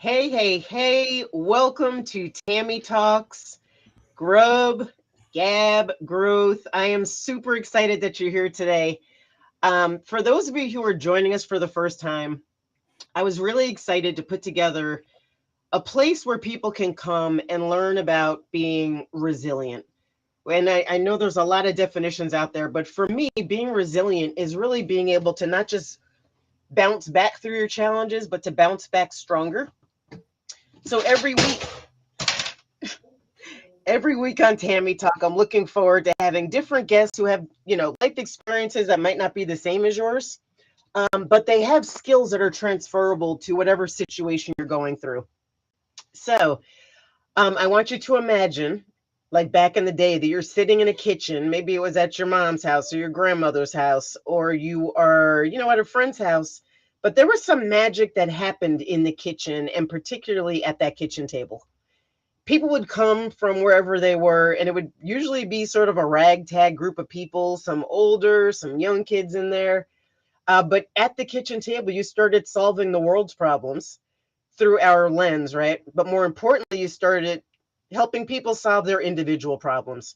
Hey, hey, hey, welcome to Tami Talks, Grub, Gab, Growth. I am super excited that you're here today. For those of you who are joining us for the first time, I was really excited to put together a place where people can come and learn about being resilient. And I know there's a lot of definitions out there, but for me, being resilient is really being able to not just bounce back through your challenges, but to bounce back stronger. So every week on Tami Talk, I'm looking forward to having different guests who have, life experiences that might not be the same as yours, but they have skills that are transferable to whatever situation you're going through. So I want you to imagine, like back in the day, that you're sitting in a kitchen. Maybe it was at your mom's house or your grandmother's house, or you are, at a friend's house. But there was some magic that happened in the kitchen, and particularly at that kitchen table. People would come from wherever they were, and it would usually be sort of a ragtag group of people, some older, some young kids in there. But at the kitchen table, you started solving the world's problems through our lens, right? But more importantly, you started helping people solve their individual problems.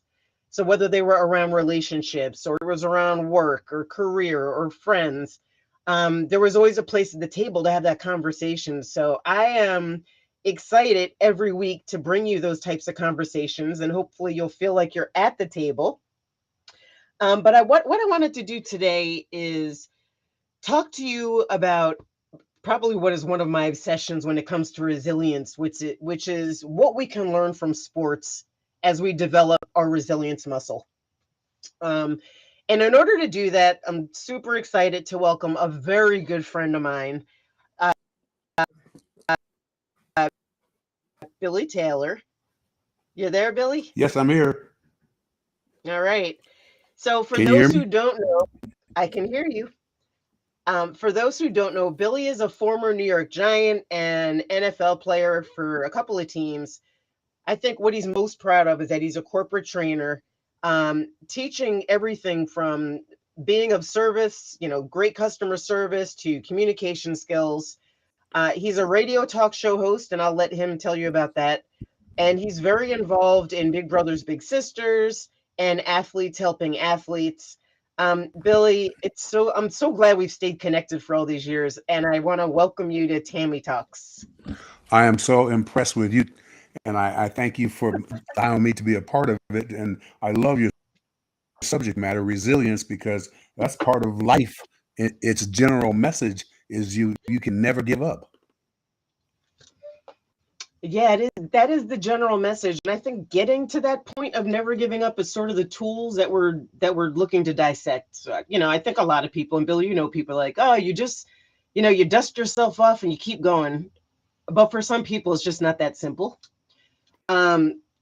So whether they were around relationships or it was around work or career or friends, there was always a place at the table to have that conversation. So I am excited every week to bring you those types of conversations, and hopefully you'll feel like you're at the table. But what I wanted to do today is talk to you about probably what is one of my obsessions when it comes to resilience, which is what we can learn from sports as we develop our resilience muscle. And in order to do that, I'm super excited to welcome a very good friend of mine, uh, Billy Taylor. You there, Billy? Yes, I'm here. All right. So for Can you hear those who me? don't know, I can hear you. For those who don't know, Billy is a former New York Giant and NFL player for a couple of teams. I think what he's most proud of is that he's a corporate trainer, teaching everything from being of service, great customer service to communication skills. He's a radio talk show host, and I'll let him tell you about that. And he's very involved in Big Brothers Big Sisters and athletes helping athletes. Billy, I'm so glad we've stayed connected for all these years, and I want to welcome you to Tami Talks. I am so impressed with you, and I thank you for allowing me to be a part of it. And I love your subject matter, resilience, because that's part of life. Its general message is you can never give up. Yeah, it is. That is the general message, and I think getting to that point of never giving up is sort of the tools that we're looking to dissect. So, I think a lot of people, and Billy, people are like, oh, you just, you dust yourself off and you keep going. But for some people, it's just not that simple.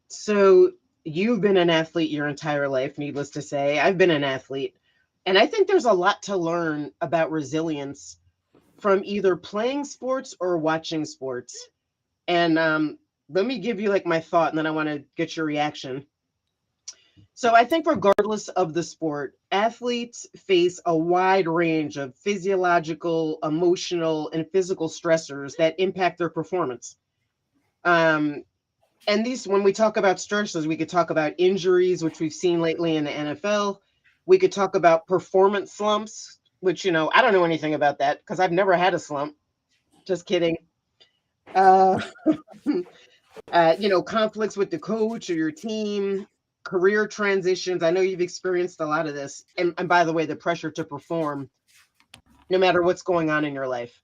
So you've been an athlete your entire life, needless to say. I've been an athlete, and I think there's a lot to learn about resilience from either playing sports or watching sports. And let me give you like my thought, and then I want to get your reaction. So I think regardless of the sport, athletes face a wide range of physiological, emotional, and physical stressors that impact their performance. Um, and these, when we talk about stressors, we could talk about injuries, which we've seen lately in the NFL. We could talk about performance slumps, which, I don't know anything about that because I've never had a slump. Just kidding. Uh, conflicts with the coach or your team, career transitions. I know you've experienced a lot of this. And by the way, the pressure to perform no matter what's going on in your life.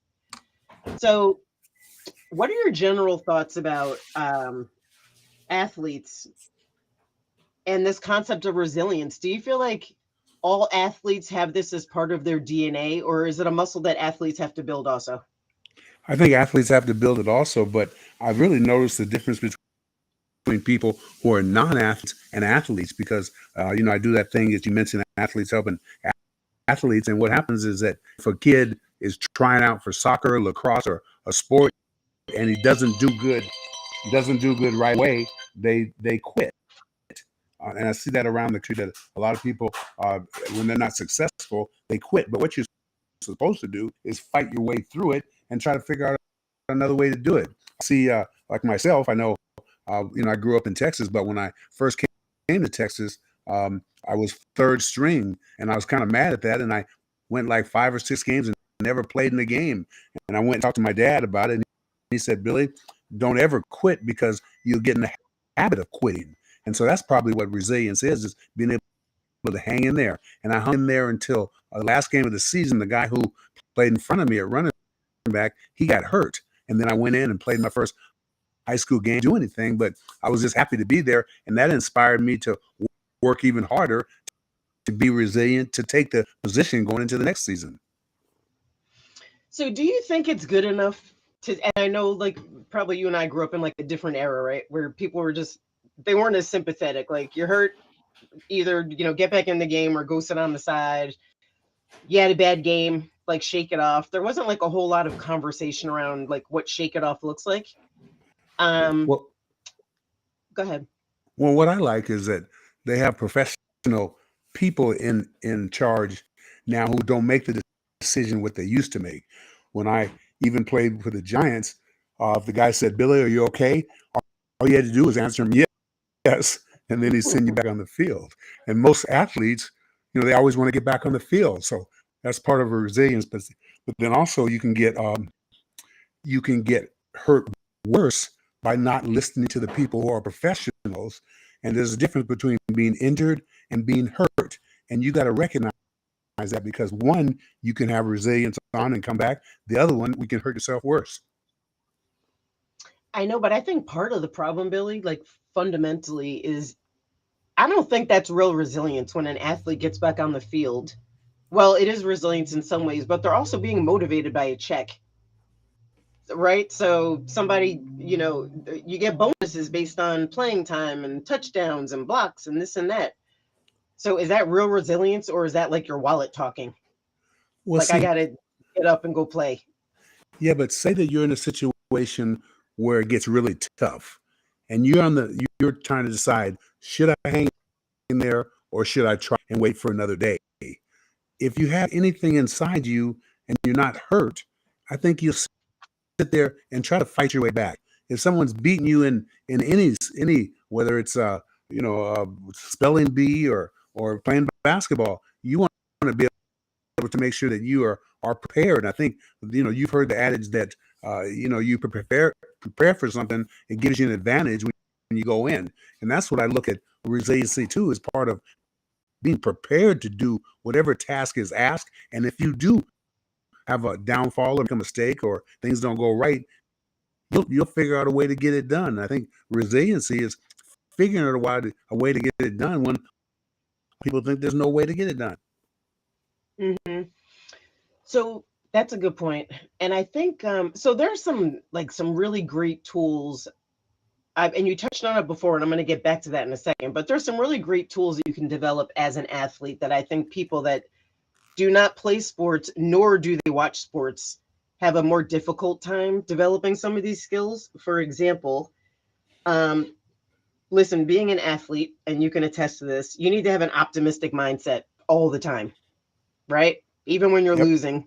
So, what are your general thoughts about athletes and this concept of resilience? Do you feel like all athletes have this as part of their DNA, or is it a muscle that athletes have to build also? I think athletes have to build it also, but I've really noticed the difference between people who are non-athletes and athletes because I do that thing that you mentioned, athletes helping athletes, and what happens is that if a kid is trying out for soccer, lacrosse, or a sport, and he doesn't do good right away, they quit. And I see that around the country that a lot of people, when they're not successful, they quit. But what you're supposed to do is fight your way through it and try to figure out another way to do it. see, like myself, I know, I grew up in Texas, but when I first came to Texas, I was third string, and I was kind of mad at that. And I went like 5 or 6 games and never played in the game. And I went and talked to my dad about it. And he said, Billy, don't ever quit because you'll get in the habit of quitting. And so that's probably what resilience is being able to hang in there. And I hung in there until the last game of the season. The guy who played in front of me at running back, he got hurt. And then I went in and played my first high school game, do anything, but I was just happy to be there. And that inspired me to work even harder, to be resilient, to take the position going into the next season. So do you think it's good enough and I know like probably you and I grew up in like a different era, right? Where people were they weren't as sympathetic. Like you're hurt, either, get back in the game or go sit on the side. You had a bad game, like shake it off. There wasn't like a whole lot of conversation around like what shake it off looks like. Go ahead. Well, what I like is that they have professional people in charge now who don't make the decision what they used to make. When I even played for the Giants, if the guy said, Billy, are you okay? All you had to do was answer him yes, and then he'd send you back on the field. And most athletes, they always want to get back on the field. So that's part of a resilience. But then also you can get hurt worse by not listening to the people who are professionals. And there's a difference between being injured and being hurt. And you got to recognize that, because one, you can have resilience on and come back. The other one, we can hurt yourself worse. I know, but I think part of the problem, Billy, like fundamentally is I don't think that's real resilience when an athlete gets back on the field. Well, it is resilience in some ways, but they're also being motivated by a check. Right? So somebody, you get bonuses based on playing time and touchdowns and blocks and this and that. So is that real resilience, or is that like your wallet talking? Well, I got to get up and go play. Yeah, but say that you're in a situation where it gets really tough and you're trying to decide, should I hang in there or should I try and wait for another day? If you have anything inside you and you're not hurt, I think you'll sit there and try to fight your way back. If someone's beating you in any whether it's spelling bee or playing basketball, you want to be able to make sure that you are prepared. I think you've heard the adage that you prepare for something, it gives you an advantage when you go in, and that's what I look at resiliency too, as part of being prepared to do whatever task is asked. And if you do have a downfall or make a mistake or things don't go right, you'll figure out a way to get it done. I think resiliency is figuring out a way to get it done when people think there's no way to get it done. Mm-hmm. So that's a good point. And I think, so there's some really great tools. And you touched on it before, and I'm going to get back to that in a second, but there's some really great tools that you can develop as an athlete that I think people that do not play sports, nor do they watch sports, have a more difficult time developing some of these skills. For example, listen, being an athlete, and you can attest to this, you need to have an optimistic mindset all the time, right? Even when you're losing,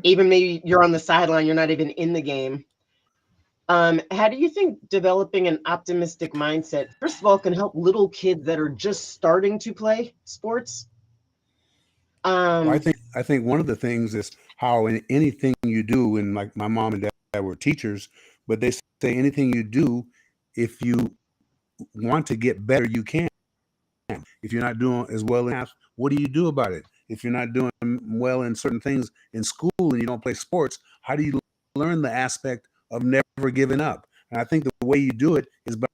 even maybe you're on the sideline, you're not even in the game. How do you think developing an optimistic mindset, first of all, can help little kids that are just starting to play sports? Well, I think one of the things is how in anything you do, and like my mom and dad were teachers, but they say anything you do, if you want to get better, you can. If you're not doing as well in math, what do you do about it? If you're not doing well in certain things in school and you don't play sports, how do you learn the aspect of never giving up? And I think the way you do it is by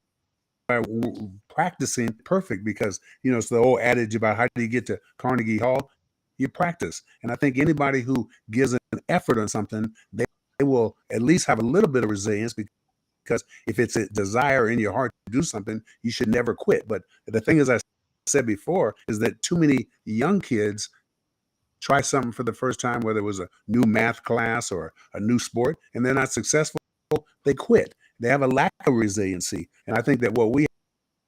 practicing perfect, because it's the old adage about how do you get to Carnegie Hall? You practice. And I think anybody who gives an effort on something, they will at least have a little bit of resilience, because if it's a desire in your heart to do something, you should never quit. But the thing, as I said before, is that too many young kids try something for the first time, whether it was a new math class or a new sport, and they're not successful, they quit. They have a lack of resiliency. And I think that what we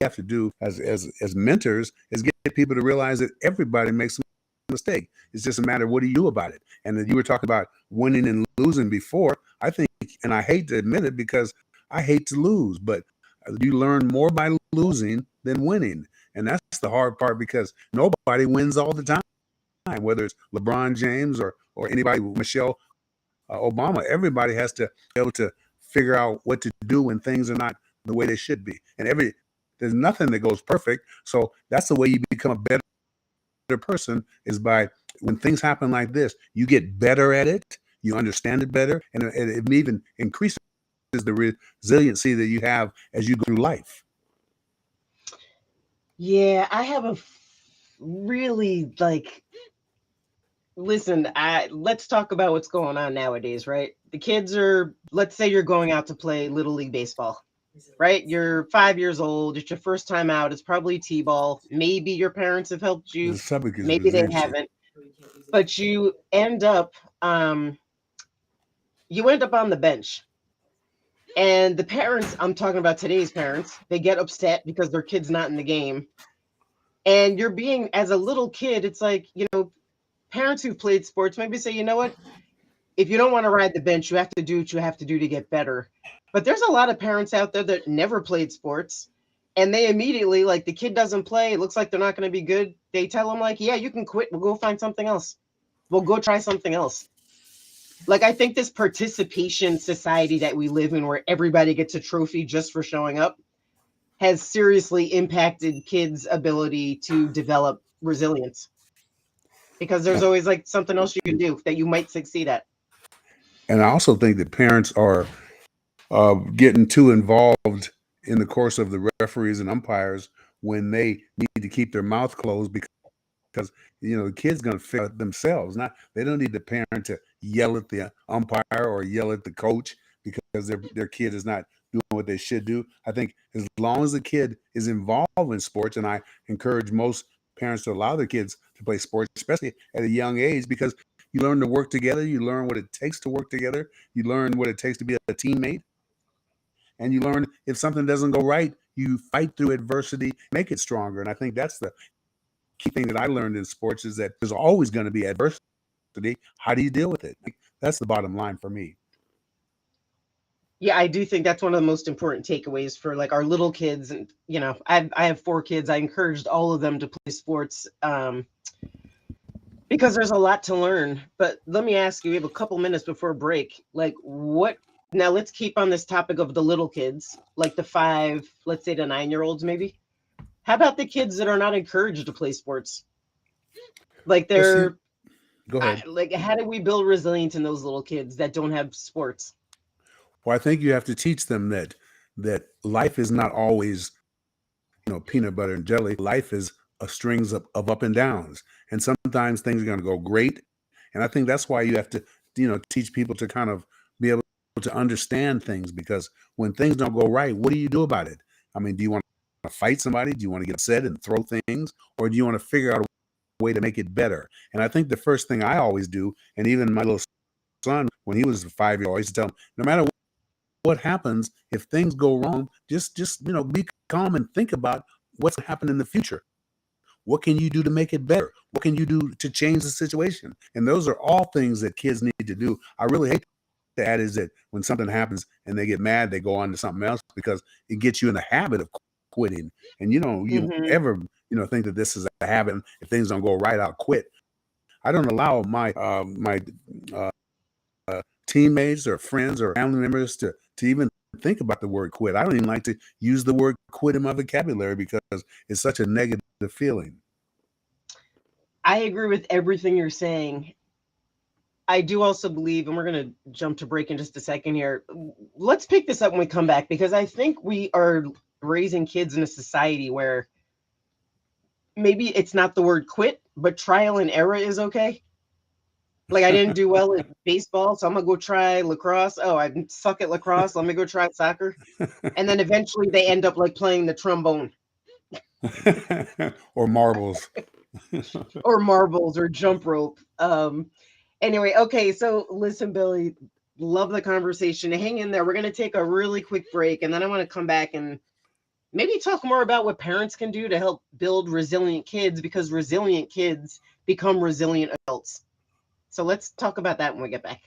have to do as mentors is get people to realize that everybody makes a mistake. It's just a matter of what do you do about it. And you were talking about winning and losing before. I think, and I hate to admit it because I hate to lose, but you learn more by losing than winning. And that's the hard part because nobody wins all the time, whether it's LeBron James or anybody, Michelle Obama. Everybody has to be able to figure out what to do when things are not the way they should be. And there's nothing that goes perfect. So that's the way you become a better person, is by when things happen like this, you get better at it, you understand it better, and it even increases the resiliency that you have as you go through life. Yeah, I have a really like, listen, let's talk about what's going on nowadays, right? The kids are, let's say you're going out to play Little League Baseball, right? You're 5 years old, it's your first time out, it's probably T-ball. Maybe your parents have helped The you, subject is maybe they resiliency. haven't, but um you end up on the bench. And the parents, I'm talking about today's parents, they get upset because their kid's not in the game. And you're being, as a little kid, it's like, parents who've played sports maybe say, you know what? If you don't want to ride the bench, you have to do what you have to do to get better. But there's a lot of parents out there that never played sports. And they immediately, like, the kid doesn't play, it looks like they're not going to be good. They tell them, like, yeah, you can quit. We'll go find something else. We'll go try something else. Like, I think this participation society that we live in, where everybody gets a trophy just for showing up, has seriously impacted kids' ability to develop resilience, because there's And, always like something else you can do that you might succeed at. and I also think that parents are getting too involved in the course of the referees and umpires when they need to keep their mouth closed, because the kid's going to figure out themselves. Not They don't need the parent to yell at the umpire or yell at the coach because their kid is not doing what they should do. I think as long as the kid is involved in sports, and I encourage most parents to allow their kids to play sports, especially at a young age, because you learn to work together, you learn what it takes to work together, you learn what it takes to be a teammate, and you learn if something doesn't go right, you fight through adversity, make it stronger. And I think that's the key thing that I learned in sports, is that there's always going to be adversity. How do you deal with it? That's the bottom line for me. Yeah, I do think that's one of the most important takeaways for like our little kids. And I have 4 kids. I encouraged all of them to play sports, because there's a lot to learn. But let me ask you, we have a couple minutes before break. Like, what now? Let's keep on this topic of the little kids, like the 5, let's say the 9-year-olds, maybe. How about the kids that are not encouraged to play sports? Like, Well, see, they're go ahead. like, how do we build resilience in those little kids that don't have sports? Well, I think you have to teach them that life is not always peanut butter and jelly. Life is a strings of up and downs, and sometimes things are going to go great. And I think that's why you have to teach people to kind of be able to understand things, because when things don't go right, what do you do about it? I mean, do you want to fight somebody? Do you want to get upset and throw things, or do you want to figure out a way to make it better? And I think the first thing I always do, and even my little son, when he was 5 years old, I used to tell him, no matter what happens, if things go wrong, just be calm and think about what's happening in the future. What can you do to make it better? What can you do to change the situation? And those are all things that kids need to do. I really hate to add is that when something happens and they get mad, they go on to something else, because it gets you in the habit of quitting. And you Hmm. ever think that this is a habit. If things don't go right, I'll quit. I don't allow my uh, teammates or friends or family members to even think about the word quit. I don't even like to use the word quit in my vocabulary because it's such a negative feeling. I agree with everything you're saying. I do also believe, and we're going to jump to break in just a second here. Let's pick this up when we come back, because I think we are raising kids in a society where maybe it's not the word quit, but trial and error is okay. Like, I didn't do well at baseball, so I'm going to go try lacrosse. Oh, I suck at lacrosse. Let me go try soccer. And then eventually they end up like playing the trombone Or marbles. or marbles or jump rope. Anyway, okay, so listen, Billy, love the conversation. Hang in there. We're going to take a really quick break, and then I want to come back and maybe talk more about what parents can do to help build resilient kids, because resilient kids become resilient adults. So let's talk about that when we get back.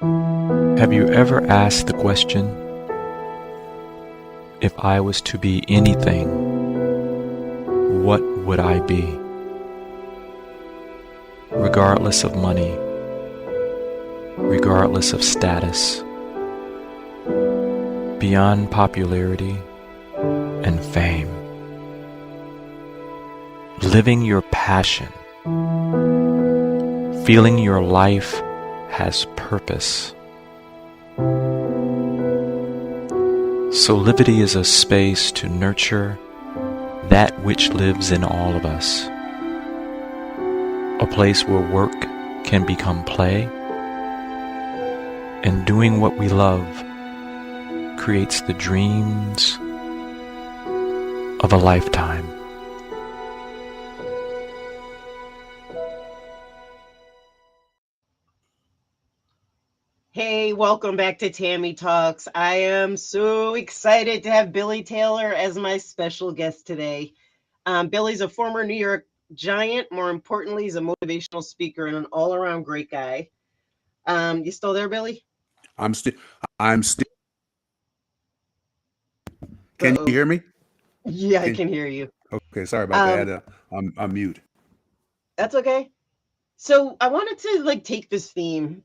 Have you ever asked the question, if I was to be anything, what would I be? Regardless of money, regardless of status, beyond popularity and fame. Living your passion, feeling your life has purpose. Soulivity is a space to nurture that which lives in all of us. A place where work can become play, and doing what we love creates the dreams of a lifetime. Hey, welcome back to Tami Talks. I am so excited to have Billy Taylor as my special guest today. Billy's a former New York Giant. More importantly, he's a motivational speaker and an all-around great guy. You still there, Billy? I'm still. Can you Uh-oh. hear me? Yeah, I can hear you. Okay, sorry about Um, that. I'm mute. that's okay. So I wanted to take this theme.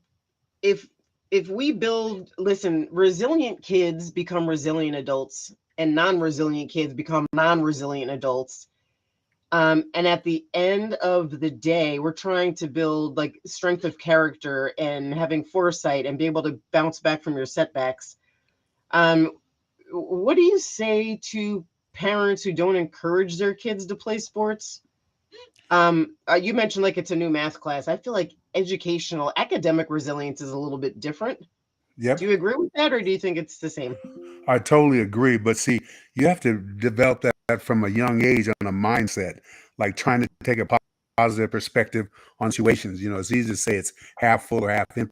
If we listen, resilient kids become resilient adults, and non-resilient kids become non-resilient adults. And at the end of the day, we're trying to build strength of character and having foresight and be able to bounce back from your setbacks. What do you say to parents who don't encourage their kids to play sports? You mentioned it's a new math class. I feel like academic resilience is a little bit different. Yep, Do you agree with that, or do you think it's the same? I totally agree. But see, you have to develop that from a young age on a mindset, like trying to take a positive perspective on situations. It's easy to say it's half full or half empty,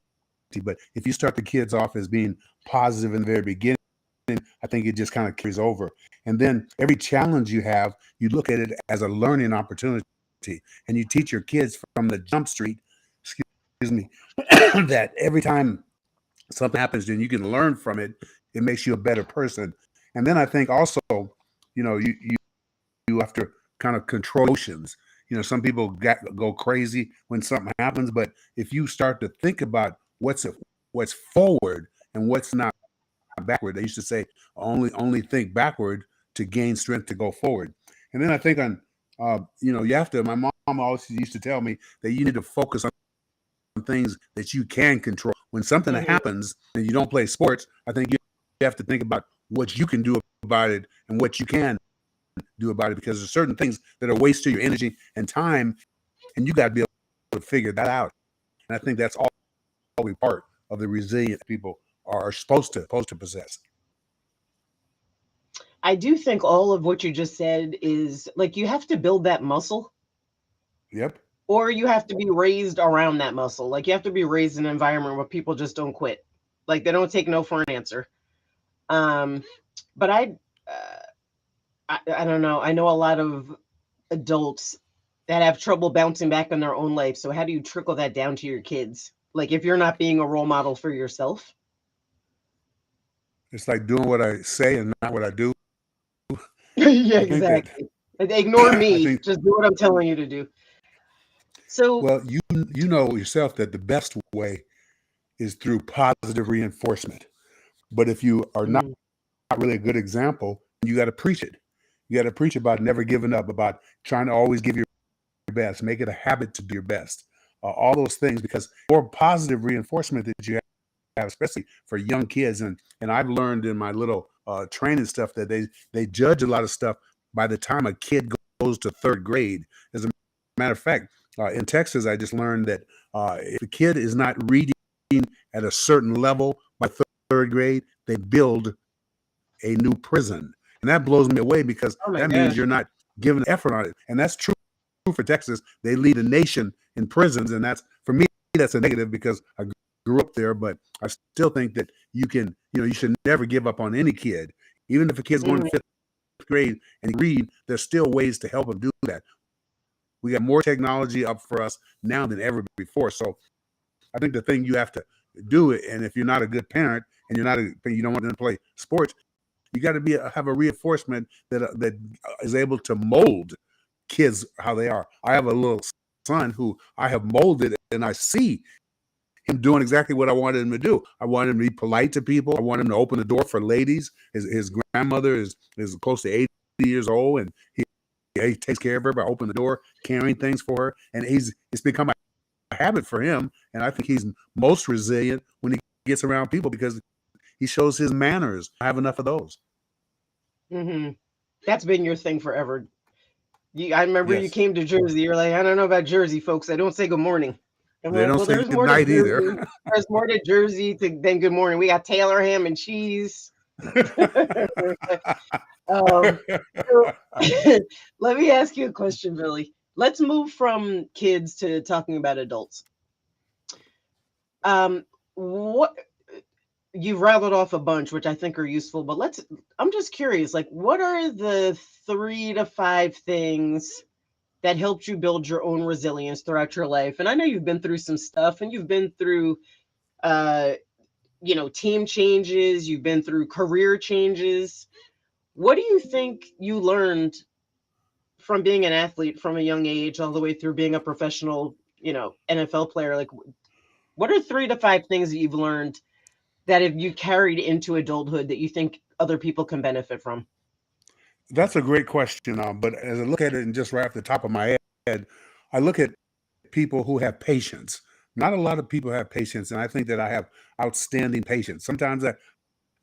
but if you start the kids off as being positive in the very beginning, I think it just kind of carries over. And then every challenge you have, you look at it as a learning opportunity, and you teach your kids from the jump street, excuse me, that every time something happens, then you can learn from it. It makes you a better person. And then I think also, you have to kind of control emotions. Some people go crazy when something happens, but if you start to think about what's forward and what's not backward, they used to say only think backward to gain strength to go forward. And then I think you have to. My mom always used to tell me that you need to focus on things that you can control. When something Mhm. happens and you don't play sports, I think you have to think about what you can do about it and what you can do about it, because there's certain things that are waste of your energy and time, and you got to be able to figure that out. And I think that's all part of the resilient people are supposed to possess. I do think all of what you just said is you have to build that muscle, Yep. or you have to be raised around that muscle. You have to be raised in an environment where people just don't quit. They don't take no for an answer. But I don't know. I know a lot of adults that have trouble bouncing back in their own life. So how do you trickle that down to your kids? If you're not being a role model for yourself. It's like doing what I say and not what I do. Yeah, I think that exactly. Ignore I me. think Just do what I'm telling you to do. So, well, you know yourself that the best way is through positive reinforcement. But if you are not mm, really a good example, you got to preach it. You got to preach about never giving up, about trying to always give your best, make it a habit to do your best, all those things, because more positive reinforcement that you have, especially for young kids. And I've learned in my little training stuff that they judge a lot of stuff by the time a kid goes to third grade. As a matter of fact, in Texas, I just learned that if a kid is not reading at a certain level by third grade, they build a new prison. And that blows me away, because oh my that means gosh. you're not giving effort on it. And that's true for Texas. They lead a nation in prisons. And that's, for me, that's a negative, because I grew up there, but I still think that you should never give up on any kid. Even if a kid's going to Mm, fifth grade and read, there's still ways to help them do that. We got more technology up for us now than ever before. So I think the thing you have to do it. And if you're not a good parent and you don't want them to play sports, you got to have a reinforcement that is able to mold kids how they are. I have a little son who I have molded, and I see him doing exactly what I wanted him to do. I wanted him to be polite to people. I want him to open the door for ladies. His grandmother is close to 80 years old, and he takes care of her by opening the door, carrying things for her, and it's become a habit for him. And I think he's most resilient when he gets around people because he shows his manners. I have enough of those. Mm-hmm. That's been your thing forever. I remember Yes. you came to Jersey. You're like, I don't know about Jersey, folks. I don't say good morning. I'm They like, don't well, say there's good more night to Jersey. either. There's more to Jersey than good morning. We got Taylor ham and cheese. So let me ask you a question, Billy. Let's move from kids to talking about adults. What you've rattled off a bunch, which I think are useful, but I'm just curious, like, what are the 3 to 5 things that helped you build your own resilience throughout your life? And I know you've been through some stuff, and you've been through, team changes, you've been through career changes. What do you think you learned from being an athlete from a young age all the way through being a professional, NFL player? Like, what are 3 to 5 things that you've learned that have you carried into adulthood that you think other people can benefit from? That's a great question. But as I look at it and just right off the top of my head, I look at people who have patience. Not a lot of people have patience, and I think that I have outstanding patience. Sometimes I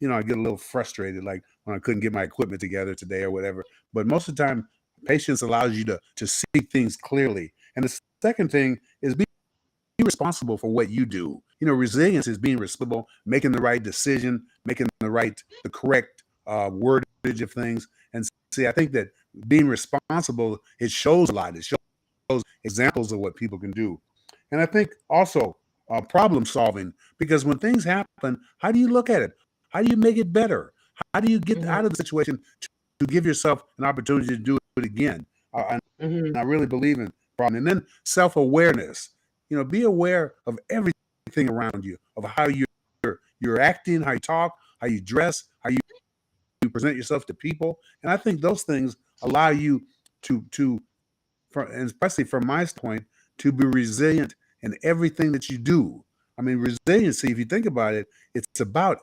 get a little frustrated, like when I couldn't get my equipment together today or whatever. But most of the time, patience allows you to see things clearly. And the second thing is be responsible for what you do. Resilience is being responsible, making the right decision, making the correct wordage of things. And see, I think that being responsible, it shows a lot. It shows examples of what people can do. And I think also problem solving, because when things happen, how do you look at it? How do you make it better? How do you get out of the situation to give yourself an opportunity to do it again? I really believe in problem. And then self-awareness. Be aware of everything around you, of how you're acting, how you talk, how you dress, how you present yourself to people. And I think those things allow you and especially from my point, to be resilient in everything that you do. I mean, resiliency, if you think about it, it's about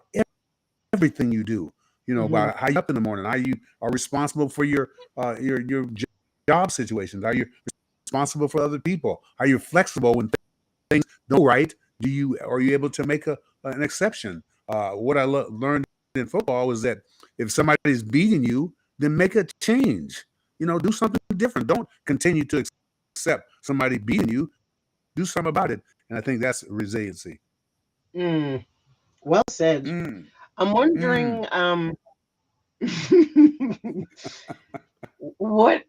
everything you do. About how you up in the morning, how you are responsible for your job situations, how you're responsible for other people, how you're flexible when things don't go right. Are you able to make an exception? What I learned in football was that if somebody's beating you, then make a change. Do something different. Don't continue to accept somebody beating you. Do something about it. And I think that's resiliency. Well said. I'm wondering, what,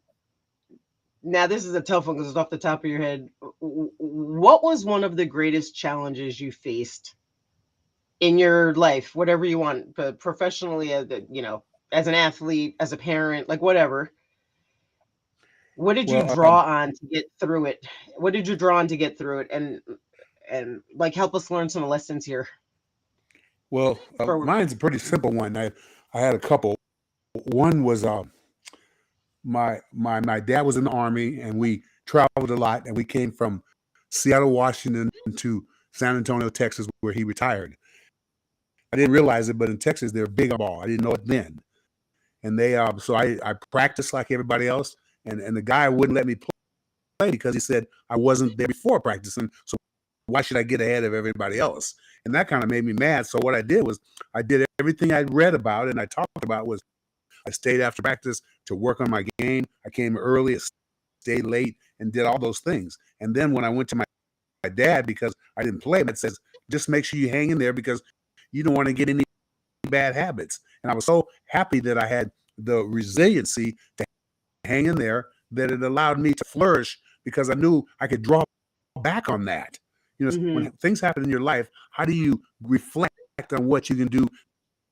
now this is a tough one because it's off the top of your head. What was one of the greatest challenges you faced in your life, whatever you want, but professionally, as an athlete, as a parent, like whatever? What did you draw on to get through it? What did you draw on to get through it? And like, help us learn some lessons here. Well, mine's a pretty simple one. I had a couple. One was my dad was in the Army, and we traveled a lot, and we came from Seattle, Washington to San Antonio, Texas, where he retired. I didn't realize it, but in Texas, they're big on ball. I didn't know it then. And so I practiced like everybody else, and the guy wouldn't let me play because he said I wasn't there before practicing, so why should I get ahead of everybody else? And that kind of made me mad. So what I did was I did everything I'd read about and I talked about was I stayed after practice to work on my game. I came early, stayed late, and did all those things. And then when I went to my dad, because I didn't play, it says, just make sure you hang in there because you don't want to get any bad habits. And I was so happy that I had the resiliency to hang in there that it allowed me to flourish because I knew I could draw back on that. When things happen in your life, how do you reflect on what you can do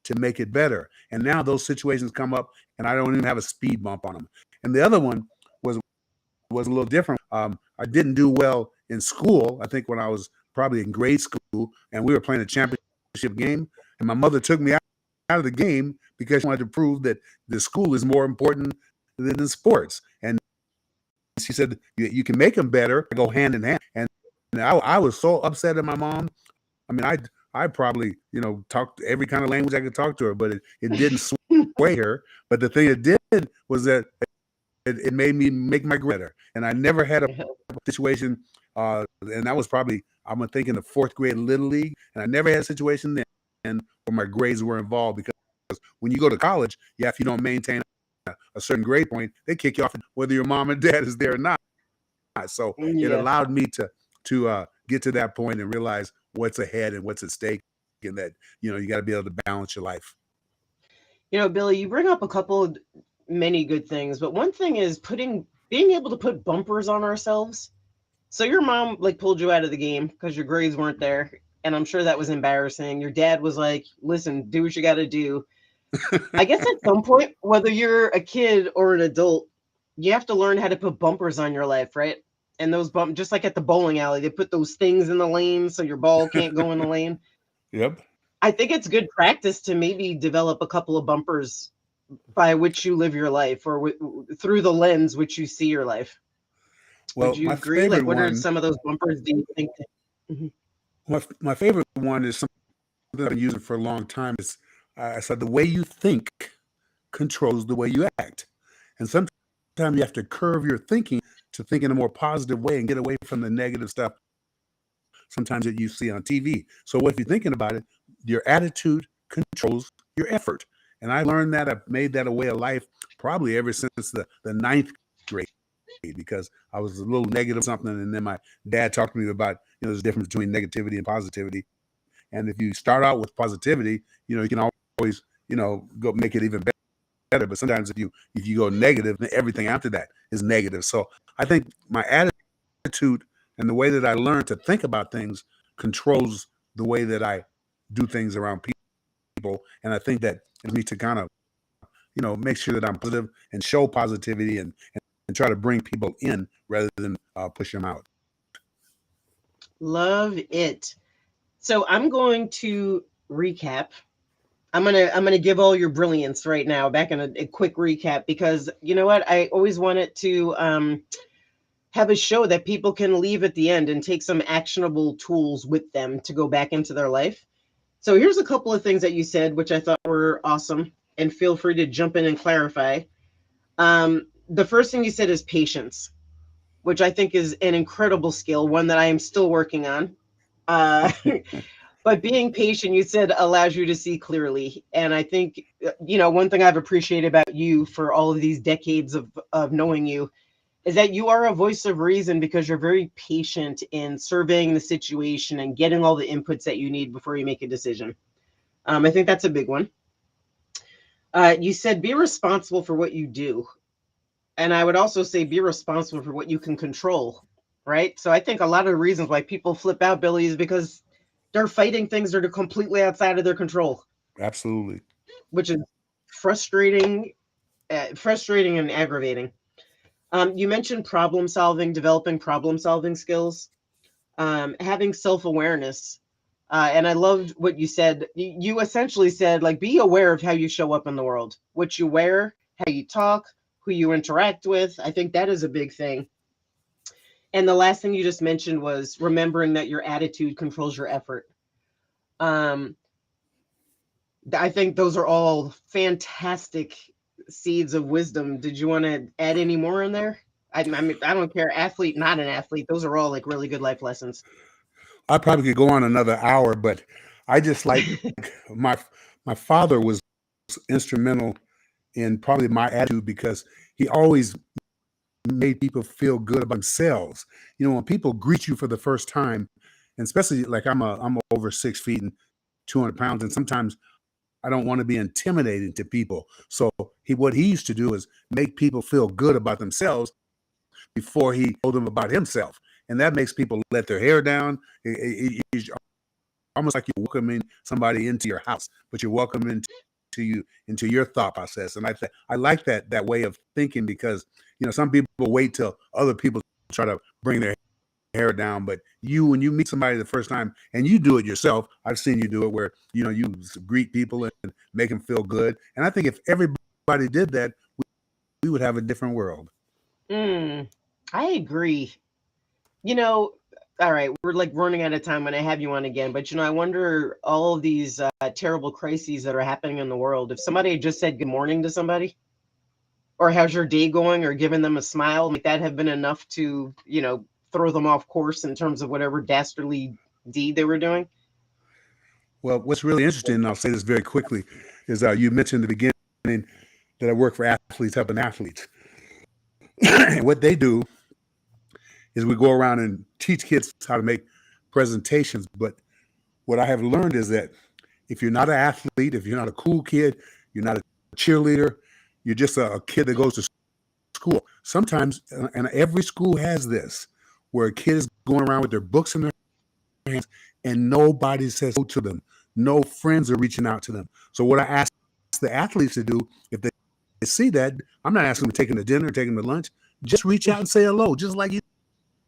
to make it better? And now those situations come up and I don't even have a speed bump on them. And the other one was a little different. I didn't do well in school. I think when I was probably in grade school, and we were playing a championship game, and my mother took me out of the game because she wanted to prove that the school is more important than sports. And she said, you can make them better, go hand in hand. And I was so upset at my mom. I mean, I probably, talked every kind of language I could talk to her, but it didn't sway her. But the thing it did was that it made me make my grade better. And I never had a situation, and that was probably, I'm thinking the fourth grade Little League, and I never had a situation then where my grades were involved, because when you go to college, if you don't maintain a certain grade point, they kick you off whether your mom and dad is there or not. So it allowed me to get to that point and realize what's ahead and what's at stake, and that, you got to be able to balance your life. Billy, you bring up a couple of many good things, but one thing is being able to put bumpers on ourselves. So your mom pulled you out of the game because your grades weren't there, and I'm sure that was embarrassing. Your dad was like, listen, do what you got to do. I guess at some point, whether you're a kid or an adult, you have to learn how to put bumpers on your life, right? And those just like at the bowling alley, they put those things in the lane so your ball can't go in the lane. Yep. I think it's good practice to maybe develop a couple of bumpers by which you live your life, or through the lens which you see your life. Well, would you agree? What are some of those bumpers do you think? My favorite one is something I've been using for a long time. Is I said the way you think controls the way you act. And sometimes you have to curve your thinking to think in a more positive way and get away from the negative stuff sometimes that you see on TV. So if you're thinking about it, your attitude controls your effort. And I learned that, I've made that a way of life probably ever since the ninth grade, because I was a little negative something, and then my dad talked to me about, there's a difference between negativity and positivity. And if you start out with positivity, you can always, go make it even better. But sometimes if you go negative, then everything after that is negative. So I think my attitude and the way that I learn to think about things controls the way that I do things around people. And I think that it needs to kind of, make sure that I'm positive and show positivity and try to bring people in rather than push them out. Love it. So I'm going to recap. I'm gonna give all your brilliance right now back in a quick recap, because you know what? I always wanted to have a show that people can leave at the end and take some actionable tools with them to go back into their life. So here's a couple of things that you said, which I thought were awesome, and feel free to jump in and clarify. The first thing you said is patience, which I think is an incredible skill, one that I am still working on. But being patient, you said, allows you to see clearly. And I think, one thing I've appreciated about you for all of these decades of knowing you is that you are a voice of reason, because you're very patient in surveying the situation and getting all the inputs that you need before you make a decision. I think that's a big one. You said be responsible for what you do. And I would also say be responsible for what you can control, right? So I think a lot of the reasons why people flip out, Billy, is because they're fighting things that are completely outside of their control. Absolutely. Which is frustrating and aggravating. You mentioned problem solving, developing problem solving skills, having self-awareness. And I loved what you said. You essentially said, be aware of how you show up in the world, what you wear, how you talk, who you interact with. I think that is a big thing. And the last thing you just mentioned was remembering that your attitude controls your effort. I think those are all fantastic seeds of wisdom. Did you want to add any more in there? I mean, I don't care, athlete, not an athlete. Those are all really good life lessons. I probably could go on another hour, but I just like my father was instrumental in probably my attitude, because he always made people feel good about themselves. When people greet you for the first time, and especially I'm over 6 feet and 200 pounds, and sometimes I don't want to be intimidating to people. So what he used to do is make people feel good about themselves before he told them about himself. And that makes people let their hair down. It's almost like you're welcoming somebody into your house, but you're welcoming into your thought process. And I like that way of thinking, because some people wait till other people try to bring their hair down. But when you meet somebody the first time, and you do it yourself, I've seen you do it where, you greet people and make them feel good. And I think if everybody did that, we would have a different world. I agree. All right, we're like running out of time when I have you on again, but I wonder all of these terrible crises that are happening in the world. If somebody had just said good morning to somebody, or how's your day going, or given them a smile, might that have been enough to, throw them off course in terms of whatever dastardly deed they were doing? Well, what's really interesting, and I'll say this very quickly, is you mentioned in the beginning that I work for athletes, helping athletes. And what they do is we go around and teach kids how to make presentations. But what I have learned is that if you're not an athlete, if you're not a cool kid, you're not a cheerleader, you're just a kid that goes to school. Sometimes, and every school has this, where a kid is going around with their books in their hands and nobody says hello to them. No friends are reaching out to them. So what I ask the athletes to do, if they see that, I'm not asking them to take them to dinner, take them to lunch. Just reach out and say hello, just like you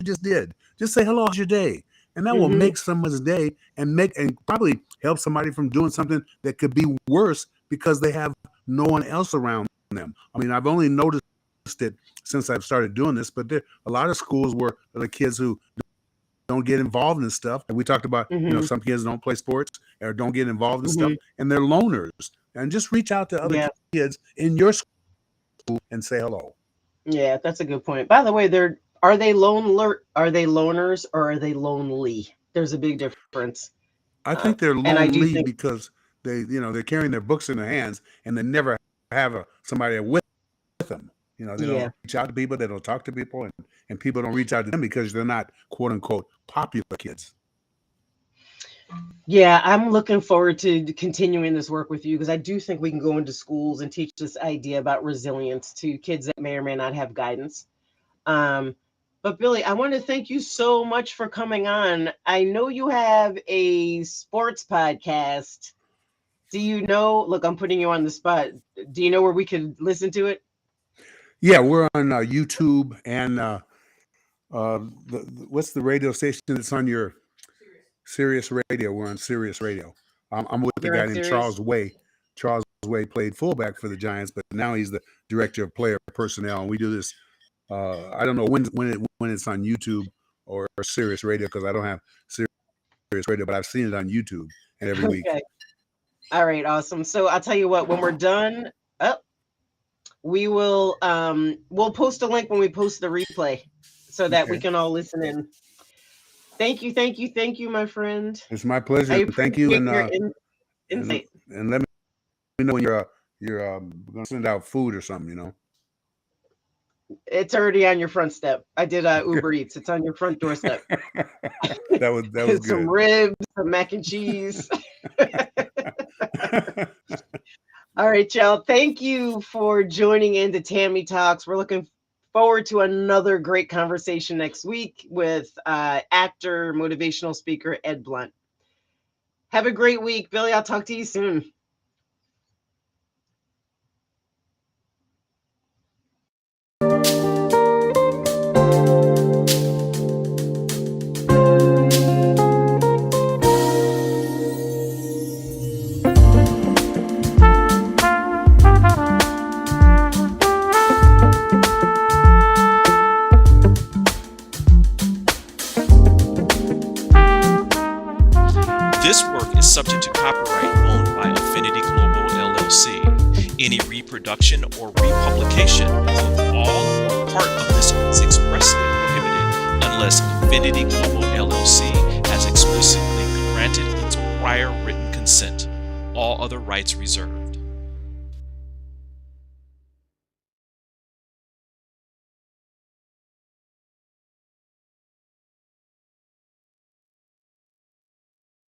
just did. Just say hello, how's your day? And that will make someone's day and probably help somebody from doing something that could be worse because they have no one else around them. I mean, I've only noticed it since I've started doing this, but there are a lot of schools where the kids who don't get involved in stuff. And we talked about, some kids don't play sports or don't get involved in stuff, and they're loners. And just reach out to other kids in your school and say hello. Yeah, that's a good point. By the way, are they loners, or are they lonely? There's a big difference. I think they're lonely because they're carrying their books in their hands and they never have somebody with them. They don't reach out to people, they don't talk to people, and people don't reach out to them because they're not quote unquote popular kids. Yeah, I'm looking forward to continuing this work with you, because I do think we can go into schools and teach this idea about resilience to kids that may or may not have guidance. But Billy, I want to thank you so much for coming on. I know you have a sports podcast. Do you know, look, I'm putting you on the spot. Do you know where we could listen to it? Yeah, we're on YouTube and what's the radio station that's on your Sirius Radio? We're on Sirius Radio. I'm with a guy named Charles Way. Charles Way played fullback for the Giants, but now he's the director of player personnel. And we do this. I don't know when it's on YouTube or Sirius Radio, because I don't have Sirius Radio, but I've seen it on YouTube and every week. All right, awesome. So I'll tell you what, when we're done, we will we'll post a link when we post the replay so that we can all listen in. Thank you, my friend. It's my pleasure. Thank you, and insight. And let me know when you're going to send out food or something. It's already on your front step. I did Uber Eats. It's on your front doorstep. that was good. Some ribs, some mac and cheese. All right, y'all. Thank you for joining into Tami Talks. We're looking forward to another great conversation next week with actor, motivational speaker Ed Blunt. Have a great week, Billy. I'll talk to you soon. This work is subject to copyright owned by Affinity Global LLC. Any reproduction or republication of all or part of this is expressly prohibited unless Affinity Global LLC has explicitly granted its prior written consent. All other rights reserved.